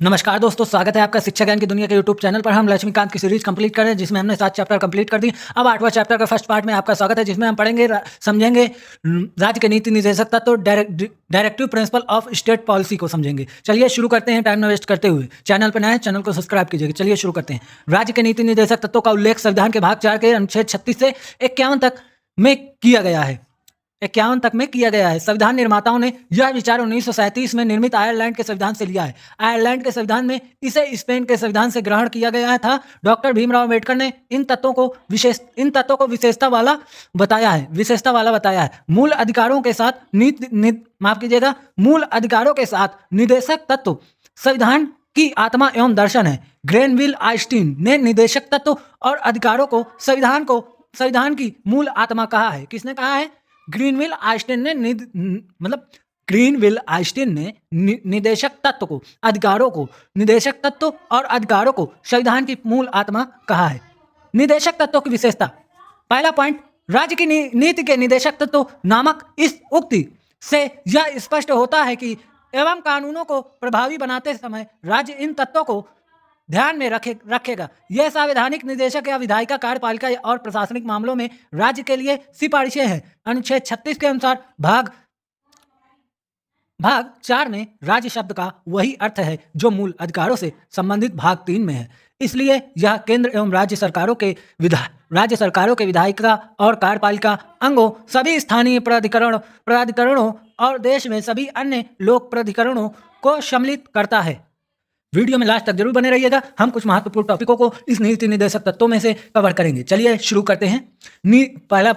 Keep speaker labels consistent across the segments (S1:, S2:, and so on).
S1: नमस्कार दोस्तों, स्वागत है आपका शिक्षा ज्ञान की दुनिया के यूट्यूब चैनल पर। हम लक्ष्मीकांत की सीरीज कंप्लीट कर रहे हैं जिसमें हमने 7 चैप्टर कंप्लीट कर दिए। अब 8वां चैप्टर का फर्स्ट पार्ट में आपका स्वागत है जिसमें हम पढ़ेंगे समझेंगे राज्य के नीति निर्देशक तत्व directive principle of state policy को समझेंगे। चलिए शुरू करते हैं टाइम न वेस्ट करते हुए। चैनल पर नए हैं, चैनल को सब्सक्राइब कीजिएगा। चलिए शुरू करते हैं। राज्य के नीति निर्देशक तत्वों का उल्लेख संविधान के भाग 4 के अनुच्छेद 36 से 51 तक में किया गया है। 51 तक में किया गया है। संविधान निर्माताओं ने यह विचार 1937 में निर्मित आयरलैंड के संविधान से लिया है। आयरलैंड के संविधान में इसे स्पेन के संविधान से ग्रहण किया गया था। डॉक्टर भीमराव अम्बेडकर ने इन तत्वों को विशेषता वाला बताया है। मूल अधिकारों के साथ मूल अधिकारों के साथ निदेशक तत्व संविधान की आत्मा एवं दर्शन है। ग्रेनविल आइंस्टीन ने निदेशक तत्व और अधिकारों को संविधान की मूल आत्मा कहा है। किसने कहा है? ग्रीनविल आइंस्टीन ने निदेशक तत्व और अधिकारों को संविधान की मूल आत्मा कहा है। निदेशक तत्वों की विशेषता। पहला पॉइंट, राज्य की नीति के निदेशक तत्व नामक इस उक्ति से यह स्पष्ट होता है कि एवं कानूनों को प्रभावी बनाते समय राज्य इन तत्वों को ध्यान में रखेगा। यह संवैधानिक निदेशक या विधायिका, कार्यपालिका और प्रशासनिक मामलों में राज्य के लिए सिफारिशें हैं। अनुच्छेद 36 के अनुसार भाग 4 में राज्य शब्द का वही अर्थ है जो मूल अधिकारों से संबंधित भाग 3 में है। इसलिए यह केंद्र एवं राज्य सरकारों के विधायिका और कार्यपालिका अंगों, सभी स्थानीय प्राधिकरणों और देश में सभी अन्य लोक प्राधिकरणों को सम्मिलित करता है। वीडियो में लास्ट तक जरूर बने रहिएगा। हम कुछ महत्वपूर्ण टॉपिकों को इस नीति निर्देशक तत्वों में से कवर करेंगे। चलिए शुरू करते हैं। पहला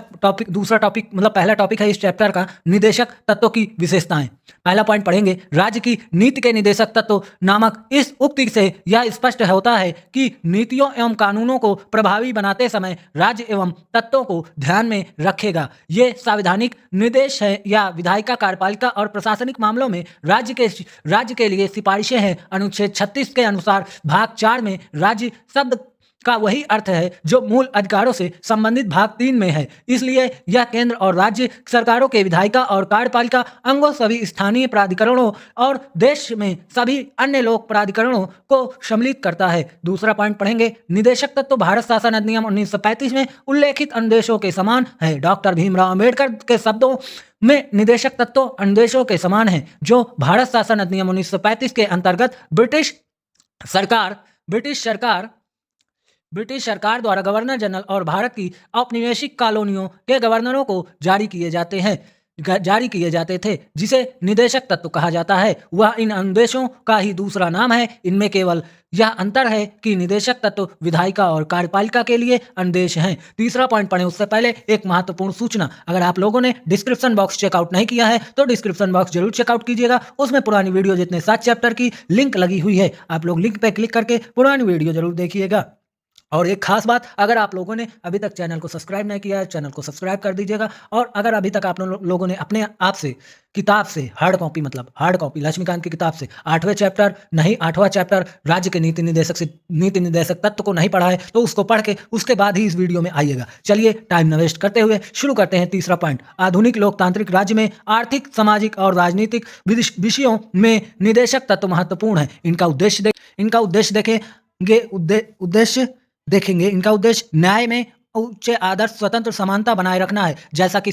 S1: टॉपिक है इस चैप्टर का निदेशक तत्वों की विशेषताएं। पहला पॉइंट पढ़ेंगे। राज्य की नीति के निदेशक तत्व नामक इस उक्ति से यह स्पष्ट होता है कि नीतियों एवं कानूनों को प्रभावी बनाते समय राज्य एवं तत्वों को ध्यान में रखेगा। ये संवैधानिक निर्देश है या विधायिका, कार्यपालिका और प्रशासनिक मामलों में राज्य के लिए सिफारिशें हैं। अनुच्छेद 36 के अनुसार भाग 4 में राज्य शब्द का वही अर्थ है जो मूल अधिकारों से संबंधित भाग 3 में है। इसलिए यह केंद्र और राज्य सरकारों के विधायिका और कार्यपालिका अंगों, सभी स्थानीय प्राधिकरणों और देश में सभी अन्य लोक प्राधिकरणों को सम्मिलित करता है। दूसरा पॉइंट पढ़ेंगे। निदेशक तत्व भारत शासन अधिनियम 1935 में उल्लेखित अनुदेशों के समान है। डॉक्टर भीमराव अम्बेडकर के शब्दों में निदेशक तत्व अनुदेशों के समान है जो भारत शासन अधिनियम 1935 के अंतर्गत ब्रिटिश सरकार द्वारा गवर्नर जनरल और भारत की औपनिवेशिक कॉलोनियों के गवर्नरों को जारी किए जाते थे, जिसे निदेशक तत्व कहा जाता है। वह इन अनुदेशों का ही दूसरा नाम है। इनमें केवल यह अंतर है कि निदेशक तत्व विधायिका और कार्यपालिका के लिए अनुदेश हैं। तीसरा पॉइंट पढ़ें उससे पहले एक महत्वपूर्ण सूचना। अगर आप लोगों ने डिस्क्रिप्शन बॉक्स चेकआउट नहीं किया है तो डिस्क्रिप्शन बॉक्स जरूर चेकआउट कीजिएगा। उसमें पुरानी वीडियो जितने 7 चैप्टर की लिंक लगी हुई है। आप लोग लिंक पे क्लिक करके पुरानी वीडियो जरूर देखिएगा। और एक खास बात, अगर आप लोगों ने अभी तक चैनल को सब्सक्राइब नहीं किया है, चैनल को सब्सक्राइब कर दीजिएगा। और अगर अभी तक आप लोगों ने अपने आप से किताब से हार्ड कॉपी लक्ष्मीकांत की किताब से 8वां चैप्टर राज्य के नीति निर्देशक तत्व को नहीं पढ़ा है तो उसको पढ़ के उसके बाद ही इस वीडियो में आइएगा। चलिए टाइम न वेस्ट करते हुए शुरू करते हैं। तीसरा पॉइंट, आधुनिक लोकतांत्रिक राज्य में आर्थिक, सामाजिक और राजनीतिक विषयों में निदेशक तत्व महत्वपूर्ण है। इनका उद्देश्य न्याय में उच्च आदर्श, स्वतंत्र, समानता बनाए रखना है, जैसा कि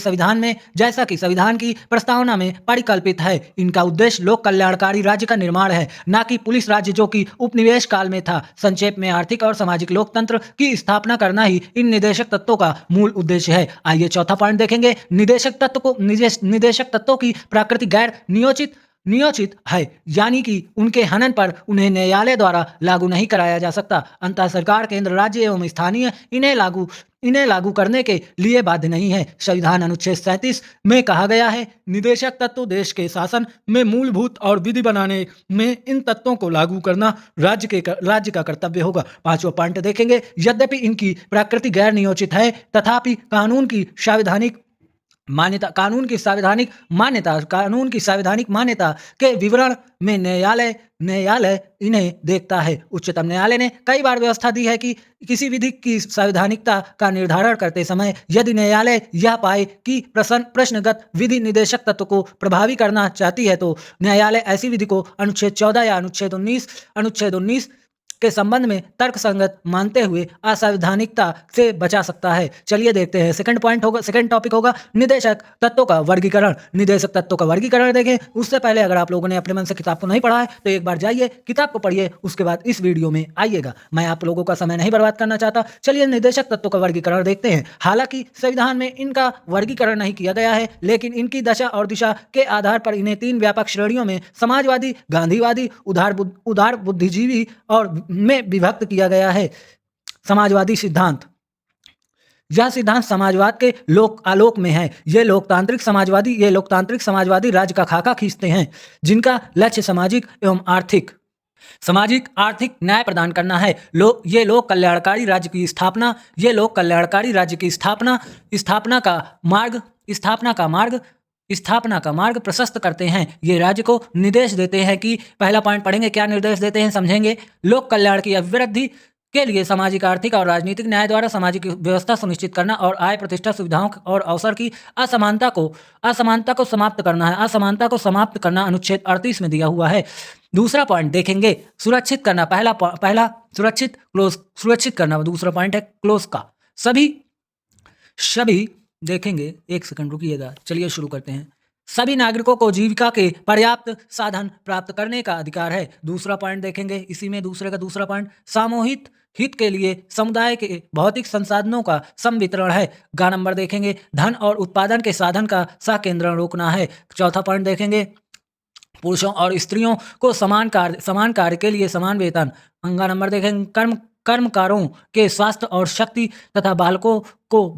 S1: संविधान की प्रस्तावना में परिकल्पित है। इनका उद्देश्य लोक कल्याणकारी राज्य का निर्माण है, न कि पुलिस राज्य जो कि उपनिवेश काल में था। संक्षेप में आर्थिक और सामाजिक लोकतंत्र की स्थापना करना ही इन निदेशक तत्वों का मूल उद्देश्य है। आइए चौथा पॉइंट देखेंगे। निदेशक तत्वों की प्रकृति गैर नियोजित है, यानी कि उनके हनन पर उन्हें न्यायालय द्वारा लागू नहीं कराया जा सकता। अंतः सरकार, केंद्र, राज्य एवं स्थानीय इन्हें लागू करने के लिए बाध्य नहीं है। संविधान अनुच्छेद 37 में कहा गया है, निदेशक तत्व देश के शासन में मूलभूत और विधि बनाने में इन तत्वों को लागू करना राज्य का कर्तव्य होगा। 5वां पॉइंट देखेंगे। यद्यपि इनकी प्रकृति गैर नियोजित है, तथापि कानून की मान्यता कानून की संवैधानिक मान्यता के विवरण में न्यायालय इन्हें देखता है। उच्चतम न्यायालय ने कई बार व्यवस्था दी है कि किसी विधि की संवैधानिकता का निर्धारण करते समय यदि न्यायालय यह पाए कि प्रश्नगत विधि निदेशक तत्व को प्रभावी करना चाहती है तो न्यायालय ऐसी विधि को अनुच्छेद 14 या अनुच्छेद 19 के संबंध में तर्कसंगत मानते हुए असंवैधानिकता से बचा सकता है। चलिए देखते हैं। सेकंड टॉपिक होगा निदेशक तत्वों का वर्गीकरण। निदेशक तत्वों का वर्गीकरण देखें उससे पहले अगर आप लोगों ने अपने मन से किताब को नहीं पढ़ा है तो एक बार जाइए किताब को पढ़िए, उसके बाद इस वीडियो में आइएगा। मैं आप लोगों का समय नहीं बर्बाद करना चाहता। चलिए निदेशक तत्वों का वर्गीकरण देखते हैं। हालांकि संविधान में इनका वर्गीकरण नहीं किया गया है, लेकिन इनकी दशा और दिशा के आधार पर इन्हें 3 व्यापक श्रेणियों में समाजवादी, गांधीवादी, उदार बुद्धिजीवी और में विभक्त किया गया है। समाजवादी सिद्धांत, यह सिद्धांत समाजवाद के आलोक में है। ये लोकतांत्रिक समाजवादी राज्य का खाका खींचते हैं जिनका लक्ष्य सामाजिक आर्थिक न्याय प्रदान करना है। ये लोक कल्याणकारी राज्य की स्थापना का मार्ग प्रशस्त करते हैं। ये राज्य को निर्देश देते हैं कि पहला पॉइंट पढ़ेंगे, क्या निर्देश देते हैं समझेंगे। लोक कल्याण की अभिवृद्धि के लिए सामाजिक, आर्थिक और राजनीतिक न्याय द्वारा सामाजिक व्यवस्था सुनिश्चित करना और आय, प्रतिष्ठा, सुविधाओं और अवसर की असमानता को समाप्त करना अनुच्छेद 38 में दिया हुआ है। दूसरा पॉइंट देखेंगे सुरक्षित करना। पहला सुरक्षित करना, दूसरा पॉइंट है क्लोज का। सभी देखेंगे, एक सेकंड रुकिएगा, चलिए शुरू करते हैं। सभी नागरिकों को जीविका के पर्याप्त साधन प्राप्त करने का अधिकार है। दूसरा पॉइंट देखेंगे इसी में, दूसरा पॉइंट सामूहिक हित के लिए समुदाय के भौतिक संसाधनों का समवितरण है। गा नंबर देखेंगे धन और उत्पादन के साधन का संकेंद्रण रोकना है। चौथा पॉइंट देखेंगे पुरुषों और स्त्रियों को समान कार्य के लिए समान वेतन। अंगा नंबर देखेंगे कर्मकारों के स्वास्थ्य और शक्ति तथा बालकों को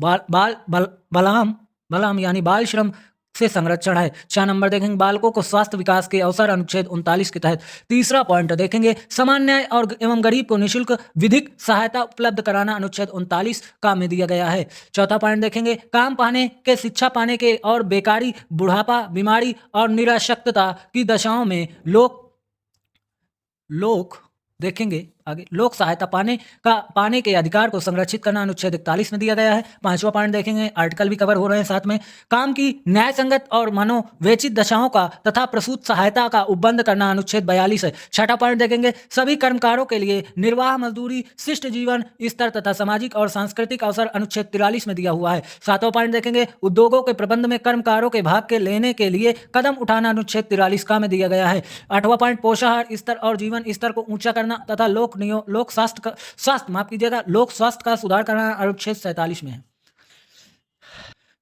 S1: बलाम यानी बाल श्रम से संरक्षण है। 6 नंबर देखेंगे बालकों को स्वास्थ्य विकास के अवसर अनुच्छेद 39 के तहत। तीसरा पॉइंट देखेंगे समान न्याय और एवं गरीब को निःशुल्क विधिक सहायता उपलब्ध कराना अनुच्छेद 39 का में दिया गया है। चौथा पॉइंट देखेंगे काम पाने के, शिक्षा पाने के और बेकारी, बुढ़ापा, बीमारी और निराशक्तता की दशाओं में देखेंगे आगे लोक सहायता पाने के अधिकार को संरक्षित करना अनुच्छेद 41 में दिया गया है। 5वां पॉइंट देखेंगे, आर्टिकल भी कवर हो रहे हैं साथ में, काम की न्याय संगत और मनोवैचिक दशाओं का तथा प्रसूत सहायता का उपबंध करना अनुच्छेद 42 है। 6वां पॉइंट देखेंगे सभी कर्मकारों के लिए निर्वाह मजदूरी, शिष्ट जीवन स्तर तथा सामाजिक और सांस्कृतिक अवसर अनुच्छेद 43 में दिया हुआ है। 7वां पॉइंट देखेंगे उद्योगों के प्रबंध में कर्मकारों के भाग के लेने के लिए कदम उठाना अनुच्छेद 43 का में दिया गया है। 8वां पॉइंट पोषाहार स्तर और जीवन स्तर को ऊंचा करना तथा लोक स्वास्थ्य का सुधार करना अनुच्छेद 47 में है।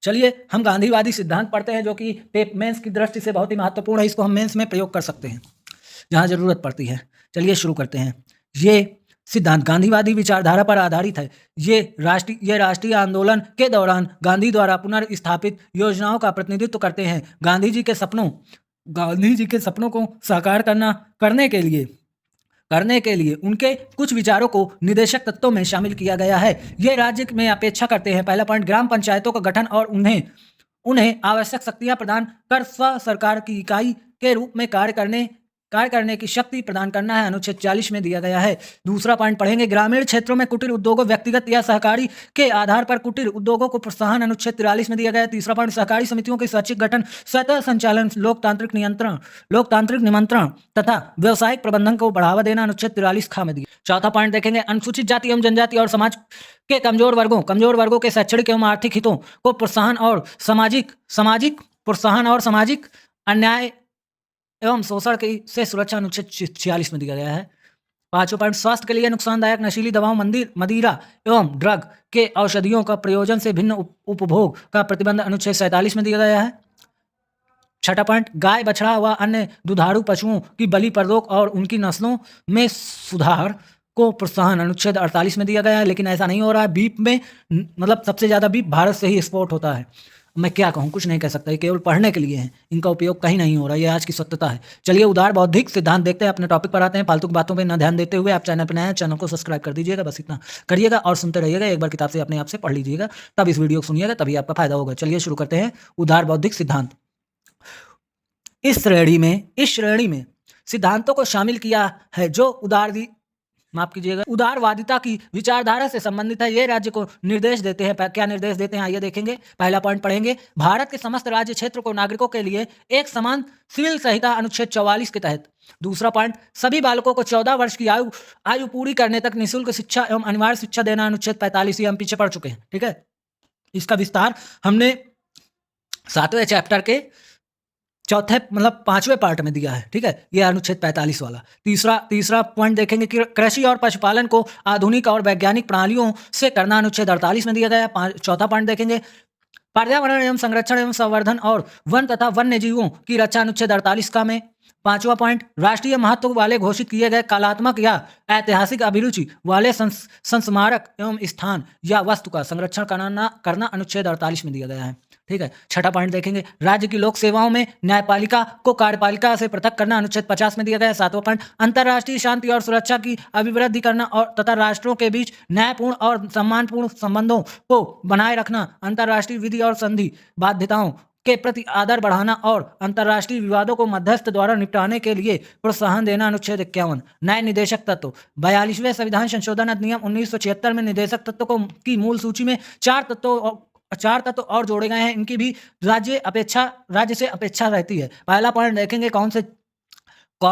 S1: चलिए हम गांधीवादी सिद्धांत पढ़ते हैं जो कि मेंस की दृष्टि से बहुत ही महत्वपूर्ण है। इसको हम मेंस में प्रयोग कर सकते हैं जहां जरूरत पड़ती है। चलिए शुरू करते हैं। ये सिद्धांत गांधीवादी विचारधारा पर आधारित है। ये राष्ट्रीय आंदोलन के दौरान गांधी द्वारा पुनर्स्थापित योजनाओं का प्रतिनिधित्व करते हैं। गांधी जी के सपनों को साकार करने के लिए उनके कुछ विचारों को निदेशक तत्वों में शामिल किया गया है। ये राज्य में अपेक्षा करते हैं। पहला पॉइंट ग्राम पंचायतों का गठन और उन्हें आवश्यक शक्तियां प्रदान कर स्व सरकार की इकाई के रूप में कार्य करने की शक्ति प्रदान करना है, अनुच्छेद 40 में दिया गया है। दूसरा पॉइंट पढ़ेंगे ग्रामीण क्षेत्रों में कुटीर उद्योगों, व्यक्तिगत या सहकारी के आधार पर कुटीर उद्योगों को प्रोत्साहन, अनुच्छेद 43 में दिया गया है। तीसरा पॉइंट सहकारी समितियों के स्वैच्छिक गठन, स्वतः संचालन, लोकतांत्रिक निमंत्रण तथा व्यावसायिक प्रबंधन को बढ़ावा देना, अनुच्छेद 43 खा में दिया। चौथा पॉइंट देखेंगे अनुसूचित जाति एवं जनजाति और समाज के कमजोर वर्गों के शैक्षणिक एवं आर्थिक हितों को प्रोत्साहन और सामाजिक अन्याय एवं शोषण से सुरक्षा, अनुच्छेद 46 में दिया गया है। 5वां पॉइंट स्वास्थ्य के लिए नुकसानदायक नशीली दवाओं, मदिरा एवं ड्रग के औषधियों का प्रयोजन से भिन्न उपभोग का प्रतिबंध, अनुच्छेद 47 में दिया गया है। 6वां पॉइंट गाय, बछड़ा व अन्य दुधारू पशुओं की बलि प्ररोध और उनकी नस्लों में सुधार को प्रोत्साहन, अनुच्छेद 48 में दिया गया है। लेकिन ऐसा नहीं हो रहा है। बीफ में मतलब सबसे ज्यादा बीफ भारत से ही एक्सपोर्ट होता है। मैं क्या कहूँ, कुछ नहीं कह सकता, ये केवल पढ़ने के लिए हैं, इनका उपयोग कहीं नहीं हो रहा, ये आज की सत्यता है। चलिए उदार बौद्धिक सिद्धांत देखते हैं, अपने टॉपिक पर आते हैं। फालतू की बातों पर न ध्यान देते हुए आप चैनल पर नए हैं, चैनल को सब्सक्राइब कर दीजिएगा, बस इतना करिएगा और सुनते रहिएगा। एक बार किताब से अपने आप से पढ़ लीजिएगा, तब इस वीडियो को सुनिएगा, तभी आपका फायदा होगा। चलिए शुरू करते हैं। उदार बौद्धिक सिद्धांत। इस श्रेणी में सिद्धांतों को शामिल किया है जो उदारवादिता की विचारधारा से संबंधित है। ये राज्य को निर्देश देते हैं। क्या निर्देश देते हैं आइए देखेंगे। पहला पॉइंट पढ़ेंगे, भारत के समस्त राज्य क्षेत्र को नागरिकों के लिए एक समान सिविल संहिता अनुच्छेद 44 के तहत। दूसरा पॉइंट, सभी बालकों को 14 वर्ष की आयु पूरी करने तक निःशुल्क शिक्षा एवं अनिवार्य शिक्षा देना अनुच्छेद 45। ये हम पीछे पढ़ चुके हैं, ठीक है। इसका विस्तार हमने 7वें चैप्टर के चौथे मतलब 5वें पार्ट में दिया है, ठीक है। ये अनुच्छेद 45 वाला। तीसरा पॉइंट देखेंगे कि कृषि और पशुपालन को आधुनिक और वैज्ञानिक प्रणालियों से करना अनुच्छेद 48 में दिया गया है। चौथा पॉइंट देखेंगे, पर्यावरण एवं संरक्षण एवं संवर्धन और वन तथा वन्य जीवों की रक्षा अनुच्छेद 48 का में। पांचवा पॉइंट, राष्ट्रीय महत्व वाले घोषित किए गए कलात्मक या ऐतिहासिक अभिरुचि वाले संस्मारक एवं स्थान या वस्तु का संरक्षण करना अनुच्छेद 48 में दिया गया है, ठीक है। छठा पॉइंट देखेंगे, राज्य की लोक सेवाओं में न्यायपालिका को कार्यपालिका से पृथक करना अनुच्छेद 50 में दिया गया है। सातवां पॉइंट, अंतर्राष्ट्रीय शांति और सुरक्षा की अभिवृद्धि करना और तथा राष्ट्रों के बीच न्यायपूर्ण और सम्मानपूर्ण संबंधों को बनाए रखना, अंतर्राष्ट्रीय विधि और संधि बाध्यताओं के प्रति आदर बढ़ाना और अंतर्राष्ट्रीय विवादों को मध्यस्थ द्वारा निपटाने के लिए प्रोत्साहन देना अनुच्छेद 51। नए निदेशक तत्व, 42वें संविधान संशोधन अधिनियम 1976 में निदेशक तत्वों की मूल सूची में चार तत्व और जोड़े गए हैं। इनकी भी राज्य से अपेक्षा रहती है। पहला पॉइंट देखेंगे, कौन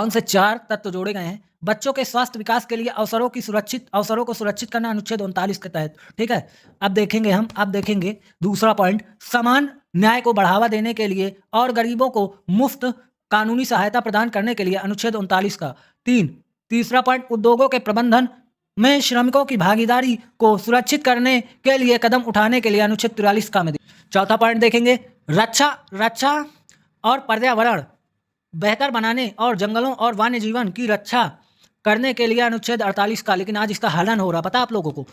S1: से 4 तत्व जोड़े गए हैं। बच्चों के स्वास्थ्य विकास के लिए अवसरों को सुरक्षित करना अनुच्छेद 39 के तहत, ठीक है। अब देखेंगे दूसरा पॉइंट, समान न्याय को बढ़ावा देने के लिए और गरीबों को मुफ्त कानूनी सहायता प्रदान करने के लिए अनुच्छेद 39 का। तीसरा पॉइंट, उद्योगों के प्रबंधन में श्रमिकों की भागीदारी को सुरक्षित करने के लिए कदम उठाने के लिए अनुच्छेद 43 का में। चौथा पॉइंट देखेंगे, रक्षा और पर्यावरण बेहतर बनाने और जंगलों और वन्य जीवन की रक्षा करने के लिए अनुच्छेद 48 का। लेकिन आज इसका हनन हो रहा, पता आप लोगों को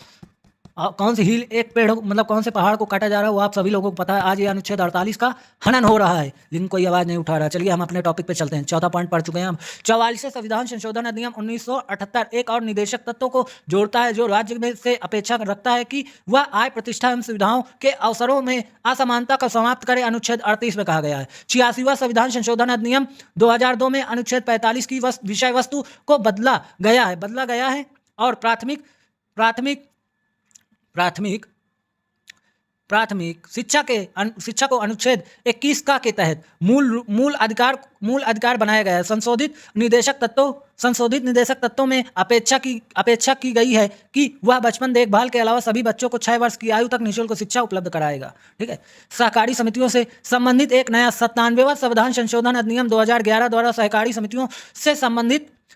S1: कौन सी एक पेड़ मतलब कौन से पहाड़ को काटा जा रहा है वो आप सभी लोगों को पता है। आज ये अनुच्छेद 48 का हनन हो रहा है, लेकिन कोई आवाज़ नहीं उठा रहा। चलिए हम अपने टॉपिक पे चलते हैं। चौथा पॉइंट पढ़ चुके हैं हम। 44वें संविधान संशोधन अधिनियम 1978 एक और निदेशक तत्वों को जोड़ता है जो राज्य में से अपेक्षा रखता है कि वह आय, प्रतिष्ठा एवं सुविधाओं के अवसरों में असमानता को समाप्त करे, अनुच्छेद 38 में कहा गया है। 86वां संविधान संशोधन अधिनियम 2002 में अनुच्छेद 45 की विषय वस्तु को बदला गया है और प्राथमिक शिक्षा को अनुच्छेद 21 का के तहत मूल अधिकार बनाया गया है। संशोधित निदेशक तत्वों में अपेक्षा की गई है कि वह बचपन देखभाल के अलावा सभी बच्चों को 6 वर्ष की आयु तक निःशुल्क शिक्षा उपलब्ध कराएगा, ठीक है। सहकारी समितियों से संबंधित एक नया 97वां संविधान संशोधन अधिनियम 2011 द्वारा सहकारी समितियों से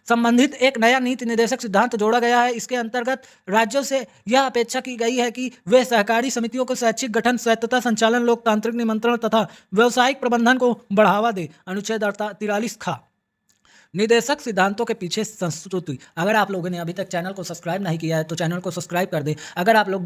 S1: संबंधित एक नया नीति निर्देशक सिद्धांत जोड़ा गया है। इसके अंतर्गत राज्यों से यह अपेक्षा की गई है कि वे सहकारी समितियों को स्वैच्छिक गठन, स्वायत्तता, संचालन, लोकतांत्रिक नियंत्रण तथा व्यावसायिक प्रबंधन को बढ़ावा दे, अनुच्छेद 43 खा। निदेशक सिद्धांतों के पीछे संस्तुति। अगर आप लोगों ने अभी तक चैनल को सब्सक्राइब नहीं किया है तो चैनल को सब्सक्राइब कर दें। अगर आप लोग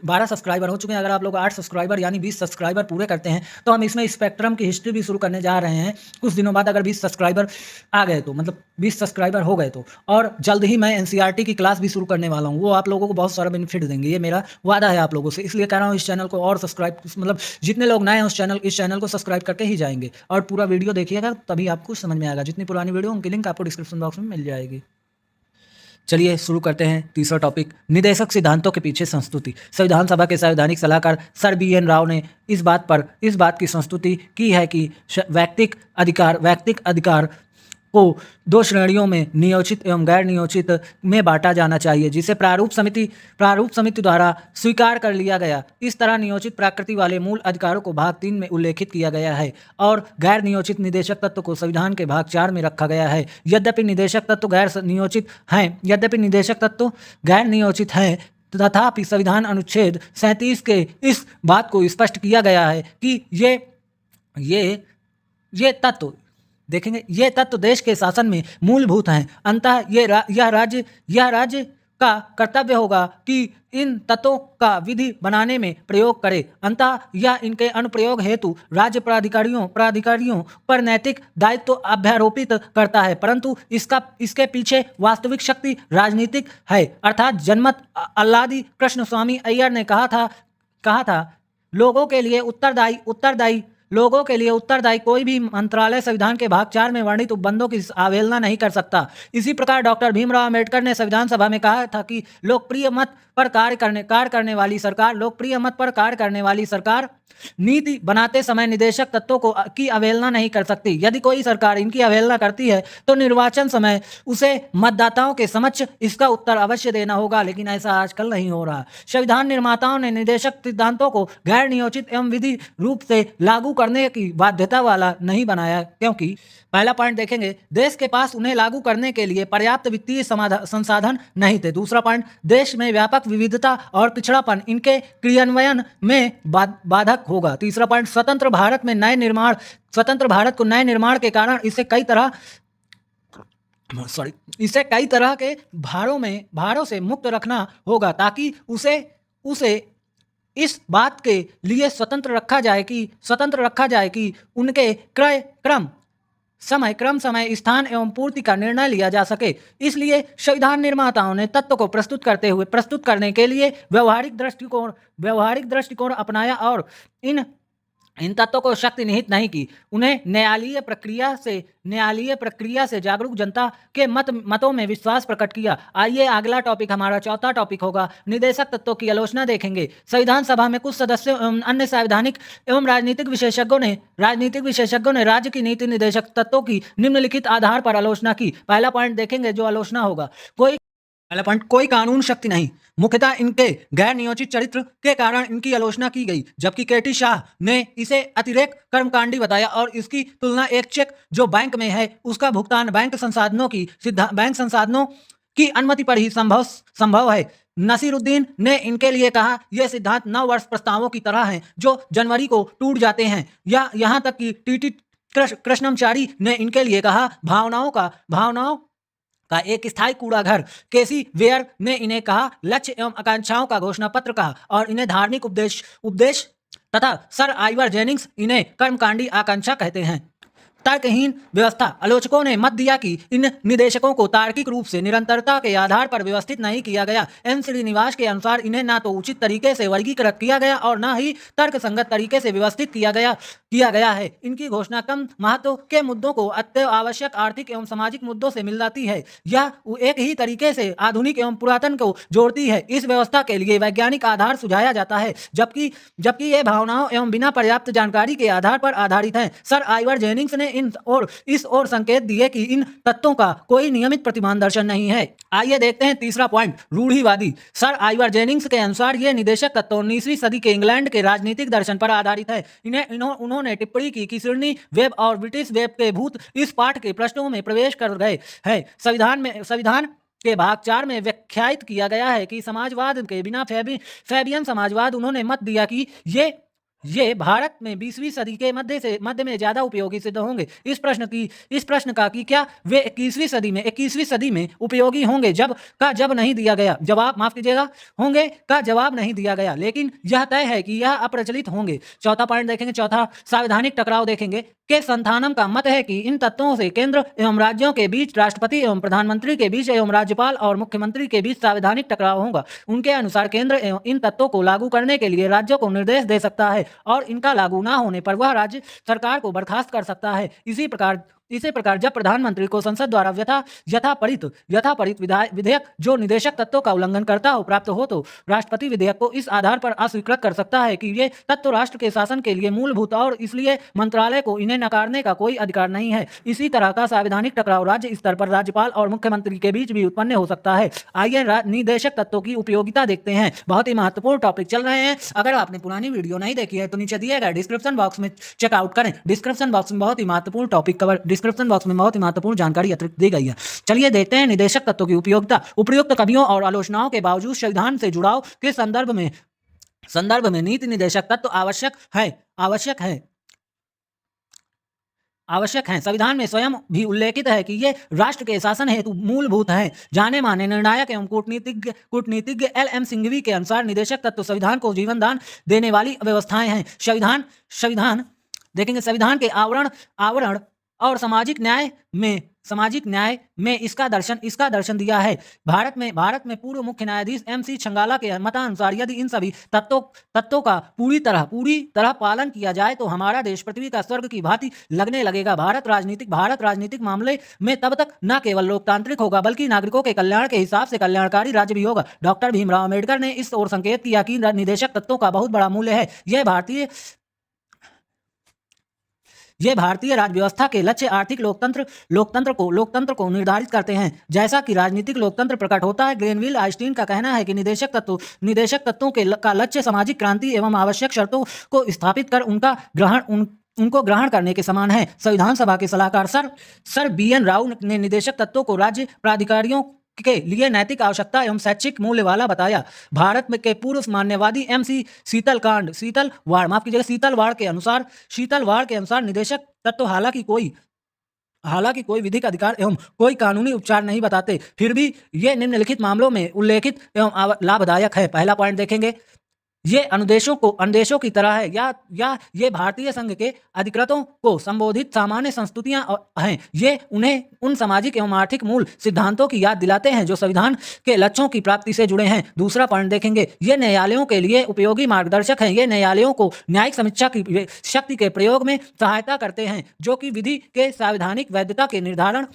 S1: 12 सब्सक्राइबर हो चुके हैं, अगर आप लोग 8 सब्सक्राइबर यानी 20 सब्सक्राइबर पूरे करते हैं तो हम इसमें स्पेक्ट्रम की हिस्ट्री भी शुरू करने जा रहे हैं कुछ दिनों बाद। अगर 20 सब्सक्राइबर आ गए तो मतलब 20 सब्सक्राइबर हो गए तो, और जल्द ही मैं NCERT की क्लास भी शुरू करने वाला हूँ। वो आप लोगों को बहुत सारा बेनिफिट देंगे, ये मेरा वादा है आप लोगों से। इसलिए कह रहा हूँ इस चैनल को और सब्सक्राइब, मतलब जितने लोग नए हैं इस चैनल को सब्सक्राइब करके ही जाएंगे और पूरा वीडियो देखिएगा, तभी आपको समझ में आएगा। जितनी पुरानी वीडियो उनकी लिंक आपको डिस्क्रिप्शन बॉक्स में मिल जाएगी। चलिए शुरू करते हैं तीसरा टॉपिक, निदेशक सिद्धांतों के पीछे संस्तुति। संविधान सभा के संवैधानिक सलाहकार सर BN राव ने इस बात की संस्तुति की है कि वैयक्तिक अधिकार को 2 श्रेणियों में नियोजित एवं गैर नियोजित में बांटा जाना चाहिए, जिसे प्रारूप समिति द्वारा स्वीकार कर लिया गया। इस तरह नियोजित प्रकृति वाले मूल अधिकारों को भाग 3 में उल्लेखित किया गया है और गैर नियोजित निदेशक तत्व को संविधान के भाग 4 में रखा गया है। यद्यपि निदेशक तत्व गैर नियोजित हैं तथापि संविधान अनुच्छेद 37 के इस बात को स्पष्ट किया गया है कि ये तत्व देखेंगे, ये तत्व देश के शासन में मूलभूत हैं। अंततः यह राज्य का कर्तव्य होगा कि इन तत्वों का विधि बनाने में प्रयोग करे। अंततः यह इनके अनुप्रयोग हेतु राज्य प्राधिकारियों पर नैतिक दायित्व अभ्यारोपित करता है, परंतु इसके पीछे वास्तविक शक्ति राजनीतिक है। अर्थात जनमत अल्लादी कृष्णस्वामी अय्यर ने कहा था लोगों के लिए उत्तरदायी कोई भी मंत्रालय संविधान के भाग 4 में वर्णित उपबंधों की अवहेलना नहीं कर सकता। इसी प्रकार डॉक्टर भीमराव अम्बेडकर ने संविधान सभा में कहा था कि लोकप्रिय मत पर कार्य करने वाली सरकार नीति बनाते समय निदेशक तत्वों की अवहेलना नहीं कर सकती। यदि कोई सरकार इनकी अवहेलना करती है तो निर्वाचन समय उसे मतदाताओं के समक्ष इसका उत्तर अवश्य देना होगा, लेकिन ऐसा आजकल नहीं हो रहा। संविधान निर्माताओं ने निदेशक सिद्धांतों को गैर नियोजित एवं विधि रूप से लागू करने की बाध्यता वाला नहीं बनाया, क्योंकि पहला पॉइंट देखेंगे, देश के पास उन्हें लागू करने के लिए पर्याप्त वित्तीय संसाधन नहीं थे। दूसरा पॉइंट, देश में व्यापक विविधता और पिछड़ापन इनके क्रियान्वयन में बाधक होगा। तीसरा पॉइंट, स्वतंत्र भारत को नए निर्माण के कारण इसे कई तरह के भारों से मुक्त रखना होगा, ताकि उसे इस बात के लिए स्वतंत्र रखा जाए कि उनके क्रम समय स्थान एवं पूर्ति का निर्णय लिया जा सके। इसलिए संविधान निर्माताओं ने तत्व को प्रस्तुत करने के लिए व्यवहारिक दृष्टिकोण अपनाया और इन तत्वों को शक्ति निहित नहीं की। उन्हें न्यायालयीय प्रक्रिया से जागरूक जनता के मतों में विश्वास प्रकट किया। आइए अगला टॉपिक हमारा चौथा टॉपिक होगा, निदेशक तत्वों की आलोचना देखेंगे। संविधान सभा में कुछ सदस्यों एवं अन्य संवैधानिक एवं राजनीतिक विशेषज्ञों ने राज्य की नीति निदेशक तत्वों की निम्नलिखित आधार पर आलोचना की। पहला पॉइंट देखेंगे जो आलोचना होगा, कोई कानून शक्ति नहीं, मुख्यतः इनके गैर नियोजित चरित्र के कारण इनकी आलोचना की गई, जबकि केटी शाह ने इसे अतिरेक कर्मकांडी बताया और इसकी तुलना एक चेक जो बैंक में है उसका भुगतान बैंक संसाधनों की अनुमति पर ही संभव है। नसीरुद्दीन ने इनके लिए कहा, यह सिद्धांत 9 वर्ष प्रस्तावों की तरह हैं जो जनवरी को टूट जाते हैं। या यहाँ तक कि टीटी कृष्णमचारी ने इनके लिए कहा, भावनाओं का एक स्थायी कूड़ा घर। केसी वेयर ने इन्हें कहा, लक्ष्य एवं आकांक्षाओं का घोषणा पत्र कहा और इन्हें धार्मिक उपदेश तथा सर आइवर जेनिंग्स इन्हें कर्मकांडी आकांक्षा कहते हैं। तर्कहीन व्यवस्था, आलोचकों ने मत दिया कि इन निदेशकों को तार्किक रूप से निरंतरता के आधार पर व्यवस्थित नहीं किया गया। एम श्रीनिवास के अनुसार इन्हें ना तो उचित तरीके से वर्गीकृत किया गया और न ही तर्क संगत तरीके से व्यवस्थित किया गया है। इनकी घोषणा कम महत्व के मुद्दों को अत्यावश्यक आर्थिक एवं सामाजिक मुद्दों से मिलाती है। यह एक ही तरीके से आधुनिक एवं पुरातन को जोड़ती है। इस व्यवस्था के लिए वैज्ञानिक आधार सुझाया जाता है, जबकि ये भावनाओं एवं बिना पर्याप्त जानकारी के आधार पर आधारित है। सर आइवर जेनिंग्स ने इस ओर संकेत दिए कि इन तत्वों का कोई नियमित प्रतिमान दर्शन नहीं है। आइए देखते हैं तीसरा पॉइंट, रूढ़िवादी। सर आइवर जेनिंग्स के अनुसार ये निदेशक तत्व 19वीं सदी के इंग्लैंड के राजनीतिक दर्शन पर आधारित है। उन्होंने टिप्पणी की कि सिडनी वेब और ब्रिटिश वेब के भूत इस पाठ के प्रश्नों में प्रवेश कर गए हैं। संविधान के भाग 4 में व्याख्यायित किया गया है कि समाजवाद के बिना फैबियन समाजवाद। उन्होंने मत दिया कि ये भारत में 20वीं सदी के मध्य में ज्यादा उपयोगी सिद्ध होंगे। इस प्रश्न का कि क्या वे 21वीं सदी में उपयोगी होंगे जब नहीं दिया गया जवाब नहीं दिया गया, लेकिन यह तय है कि यह अप्रचलित होंगे। चौथा पॉइंट देखेंगे, चौथा संवैधानिक टकराव देखेंगे। के संथानम का मत है कि इन तत्वों से केंद्र एवं राज्यों के बीच, राष्ट्रपति एवं प्रधानमंत्री के बीच एवं राज्यपाल और मुख्यमंत्री के बीच संवैधानिक टकराव होगा। उनके अनुसार केंद्र एवं इन तत्वों को लागू करने के लिए राज्यों को निर्देश दे सकता है और इनका लागू न होने पर वह राज्य सरकार को बर्खास्त कर सकता है। इसी प्रकार जब प्रधानमंत्री को संसद द्वारा यथापरित विधेयक जो निदेशक तत्वों का उल्लंघन करता हो प्राप्त हो तो राष्ट्रपति विधेयक को इस आधार पर अस्वीकृत कर सकता है कि ये तत्व राष्ट्र के शासन के लिए मूलभूत और इसलिए मंत्रालय को इन्हें नकारने का कोई अधिकार नहीं है। इसी तरह का संवैधानिक टकराव राज्य स्तर पर राज्यपाल और मुख्यमंत्री के बीच भी उत्पन्न हो सकता है। आइए निदेशक तत्वों की उपयोगिता देखते हैं। बहुत ही महत्वपूर्ण टॉपिक चल रहे हैं। अगर आपने पुरानी वीडियो नहीं देखी है तो नीचे दिए गए डिस्क्रिप्शन बॉक्स में चेकआउट करें। डिस्क्रिप्शन बॉक्स में बहुत ही महत्वपूर्ण टॉपिक डिस्क्रिप्शन बॉक्स में बहुत ही महत्वपूर्ण जानकारी अतिरिक्त दी गई है। चलिए देखते हैं निदेशक तत्वों की उपयोगिता। उपयुक्त कवियों और आलोचनाओं के बावजूद संविधान से जुड़ाव के संदर्भ में नीति निदेशक तत्व आवश्यक है। आवश्यक हैं। संविधान में स्वयं भी उल्लेखित है कि ये राष्ट्र के शासन हेतु मूलभूत हैं। जाने माने निर्णायक एवं कूटनीतिज्ञ एल.एम. सिंघवी के अनुसार निदेशक तत्व संविधान को जीवन दान देने वाली व्यवस्थाएं हैं। संविधान देखेंगे, संविधान के आवरण और सामाजिक न्याय में इसका दर्शन दिया है। भारत में पूर्व मुख्य न्यायाधीश M.C. छंगाला के मतानुसार यदि इन सभी तत्वों का पूरी तरह पालन किया जाए तो हमारा देश पृथ्वी का स्वर्ग की भांति लगने लगेगा। भारत राजनीतिक मामले में तब तक न केवल लोकतांत्रिक होगा बल्कि नागरिकों के कल्याण के हिसाब से कल्याणकारी राज्य भी होगा। डॉक्टर भीमराव अम्बेडकर ने इस ओर संकेत किया कि निदेशक तत्वों का बहुत बड़ा मूल्य है। ये भारतीय राज्य व्यवस्था के लक्ष्य आर्थिक लोकतंत्र को निर्धारित करते हैं। जैसा कि राजनीतिक लोकतंत्र प्रकट होता है, ग्रेनविल आइंस्टीन का कहना है कि निदेशक तत्वों का लक्ष्य सामाजिक क्रांति एवं आवश्यक शर्तों को स्थापित कर उनको ग्रहण करने के समान है। संविधान सभा के सलाहकार सर B.N. राव ने निदेशक तत्वों को राज्य प्राधिकारियों के लिए नैतिक आवश्यकता एवं शैक्षिक मूल्य वाला बताया। भारत के पूर्व मान्यवादी M.C. शीतलवाड़ के अनुसार निदेशक तत्व हालांकि कोई विधिक अधिकार एवं कोई कानूनी उपचार नहीं बताते, फिर भी ये निम्नलिखित मामलों में उल्लेखित एवं लाभदायक है। पहला पॉइंट देखेंगे, ये अनुदेशों की तरह है या ये भारतीय संघ के अधिकृतों को संबोधित सामान्य संस्तुतियां हैं। ये उन्हें उन सामाजिक एवं आर्थिक मूल सिद्धांतों की याद दिलाते हैं जो संविधान के लक्ष्यों की प्राप्ति से जुड़े हैं। दूसरा पॉइंट देखेंगे, ये न्यायालयों के लिए उपयोगी मार्गदर्शक हैं। ये न्यायालयों को न्यायिक समीक्षा की शक्ति के प्रयोग में सहायता करते हैं, जो कि विधि के संवैधानिक वैधता के निर्धारण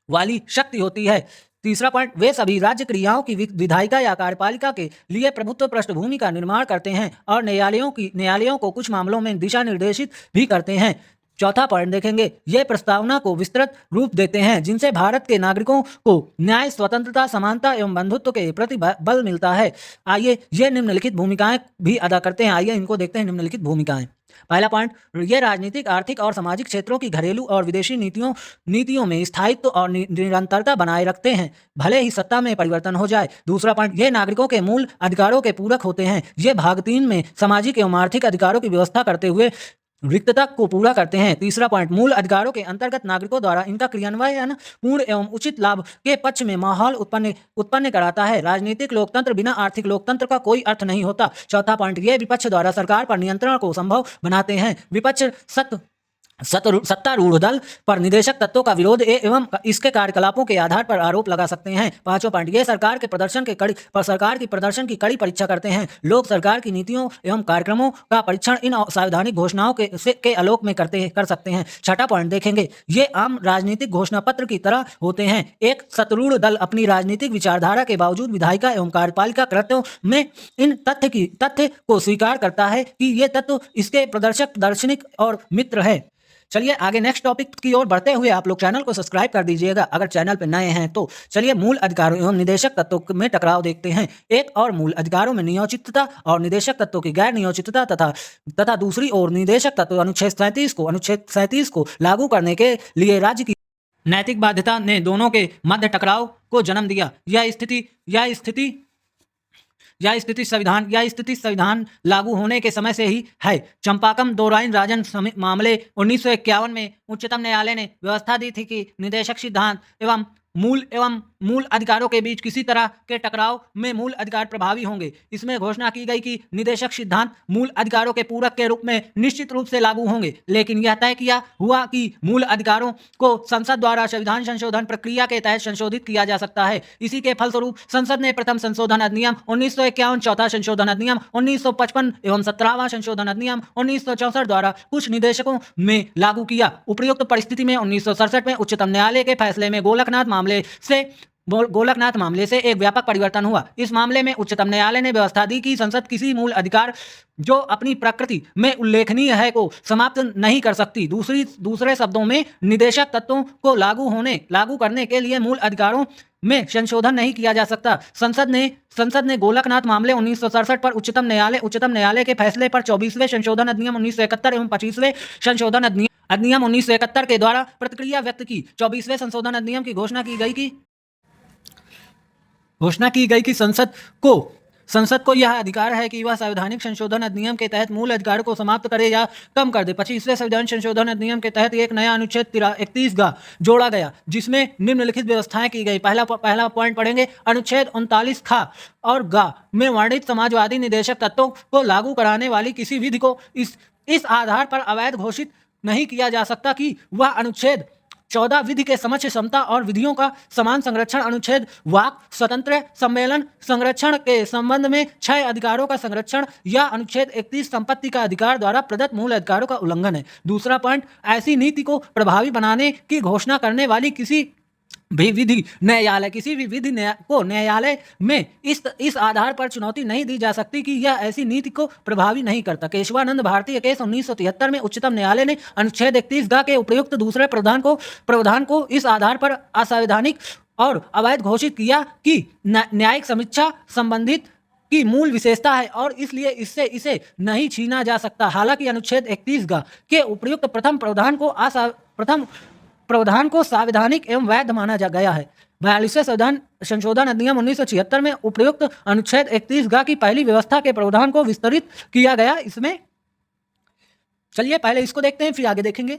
S1: वाली शक्ति होती है। तीसरा पॉइंट, वे सभी राज्य क्रियाओं की विधायिका या कार्यपालिका के लिए प्रभुत्व पृष्ठभूमि का निर्माण करते हैं और न्यायालयों को कुछ मामलों में दिशा निर्देशित भी करते हैं। चौथा पॉइंट देखेंगे, ये प्रस्तावना को विस्तृत रूप देते हैं जिनसे भारत के नागरिकों को न्याय, स्वतंत्रता, समानता एवं बंधुत्व के प्रति बल मिलता है। आइए ये निम्नलिखित भूमिकाएं भी अदा करते हैं। आइए इनको देखते हैं, निम्नलिखित भूमिकाएं। पहला पॉइंट, ये राजनीतिक, आर्थिक और सामाजिक क्षेत्रों की घरेलू और विदेशी नीतियों में स्थायित्व और निरंतरता बनाए रखते हैं, भले ही सत्ता में परिवर्तन हो जाए। दूसरा पॉइंट, ये नागरिकों के मूल अधिकारों के पूरक होते हैं। ये भाग 3 में सामाजिक एवं आर्थिक अधिकारों की व्यवस्था करते हुए रिक्तता को पूरा करते हैं। तीसरा पॉइंट, मूल अधिकारों के अंतर्गत नागरिकों द्वारा इनका क्रियान्वयन पूर्ण एवं उचित लाभ के पक्ष में माहौल उत्पन्न कराता है। राजनीतिक लोकतंत्र बिना आर्थिक लोकतंत्र का कोई अर्थ नहीं होता। चौथा पॉइंट, ये विपक्ष द्वारा सरकार पर नियंत्रण को संभव बनाते हैं। विपक्ष सत्तारूढ़ दल पर निदेशक तत्वों का विरोध एवं इसके कार्यकलापों के आधार पर आरोप लगा सकते हैं। पांचों पॉइंट, ये सरकार के प्रदर्शन की कड़ी परीक्षा करते हैं। लोग सरकार की नीतियों एवं कार्यक्रमों का परीक्षण इन संवैधानिक घोषणाओं के आलोक में कर सकते हैं। छठा पॉइंट देखेंगे, ये आम राजनीतिक घोषणा पत्र की तरह होते हैं। एक सत्तारूढ़ दल अपनी राजनीतिक विचारधारा के बावजूद विधायिका एवं कार्यपालिका कृत्यों में इन तथ्य को स्वीकार करता है कि ये तत्व इसके प्रदर्शक, दार्शनिक और मित्र है। चलिए आगे नेक्स्ट टॉपिक की ओर बढ़ते हुए आप लोग चैनल को सब्सक्राइब कर दीजिएगा अगर चैनल पर नए हैं तो। चलिए मूल अधिकारों एवं निदेशक तत्वों में टकराव देखते हैं। एक और मूल अधिकारों में नियोजितता और निदेशक तत्वों की गैर नियोजितता तथा दूसरी ओर निदेशक तत्व अनुच्छेद 37 को लागू करने के लिए राज्य की नैतिक बाध्यता ने दोनों के मध्य टकराव को जन्म दिया। यह स्थिति संविधान लागू होने के समय से ही है। चंपाकम दोराइन राजन मामले 1951 में उच्चतम न्यायालय ने व्यवस्था दी थी कि निदेशक सिद्धांत एवं मूल अधिकारों के बीच किसी तरह के टकराव में मूल अधिकार प्रभावी होंगे। इसमें घोषणा की गई कि निदेशक सिद्धांत मूल अधिकारों के पूरक के रूप में निश्चित रूप से लागू होंगे, लेकिन यह तय किया हुआ कि मूल अधिकारों को संसद द्वारा संविधान संशोधन प्रक्रिया के तहत संशोधित किया जा सकता है। इसी के फलस्वरूप संसद ने प्रथम संशोधन अधिनियम 1951, चौथा संशोधन अधिनियम 1955 एवं 17वां संशोधन अधिनियम 1964 द्वारा कुछ निदेशकों में लागू किया। उपयुक्त परिस्थिति में 1967 में उच्चतम न्यायालय के फैसले में गोलकनाथ मामले से एक व्यापक परिवर्तन हुआ। इस मामले में उच्चतम न्यायालय ने व्यवस्था दी कि संसद किसी मूल अधिकार जो अपनी प्रकृति में उल्लेखनीय है को समाप्त नहीं कर सकती। दूसरे शब्दों में निदेशक तत्वों को लागू करने के लिए मूल अधिकारों में संशोधन नहीं किया जा सकता। संसद ने गोलकनाथ मामले 1967 पर उच्चतम न्यायालय के फैसले पर 24वें संशोधन अधिनियम 1971 एवं 25वें संशोधन अधिनियम 1971 के द्वारा प्रतिक्रिया व्यक्त की। 24वें संशोधन अधिनियम की घोषणा की गई कि संसद को संसद को यह अधिकार है कि वह संवैधानिक संशोधन अधिनियम के तहत मूल अधिकार को समाप्त करे या कम कर दे। 25वें संविधान संशोधन अधिनियम के तहत एक नया अनुच्छेद 31 जोड़ा गया, जिसमें निम्नलिखित व्यवस्थाएं की गई। पहला पॉइंट पढ़ेंगे। अनुच्छेद 39 ख और ग में वर्णित समाजवादी निदेशक तत्वों को लागू कराने वाली किसी विधि को इस आधार पर अवैध घोषित नहीं किया जा सकता कि वह अनुच्छेद 14 विधि के समक्ष समता और विधियों का समान संरक्षण, अनुच्छेद वाक स्वतंत्र सम्मेलन संरक्षण के संबंध में 6 अधिकारों का संरक्षण या अनुच्छेद 31 संपत्ति का अधिकार द्वारा प्रदत्त मूल अधिकारों का उल्लंघन है। दूसरा पॉइंट, ऐसी नीति को प्रभावी बनाने की घोषणा करने वाली किसी भी विधि को न्यायालय में इस आधार पर चुनौती नहीं दी जा सकती कि यह ऐसी नीति को प्रभावी नहीं करता। केशवानंद भारतीय केस 1973 में उच्चतम न्यायालय ने अनुच्छेद 31 के उपयुक्त दूसरे प्रावधान को इस आधार पर असंवैधानिक और अवैध घोषित किया कि न्यायिक समीक्षा संबंधित की मूल विशेषता है और इसलिए इससे इसे नहीं छीना जा सकता। हालांकि अनुच्छेद 31 के उपयुक्त प्रथम प्रावधान को संवैधानिक एवं वैध माना गया है। 42वें संविधान संशोधन अधिनियम 1976 में उपयुक्त अनुच्छेद 31 की पहली व्यवस्था के प्रावधान को विस्तृत किया गया। इसमें चलिए पहले इसको देखते हैं, फिर आगे देखेंगे।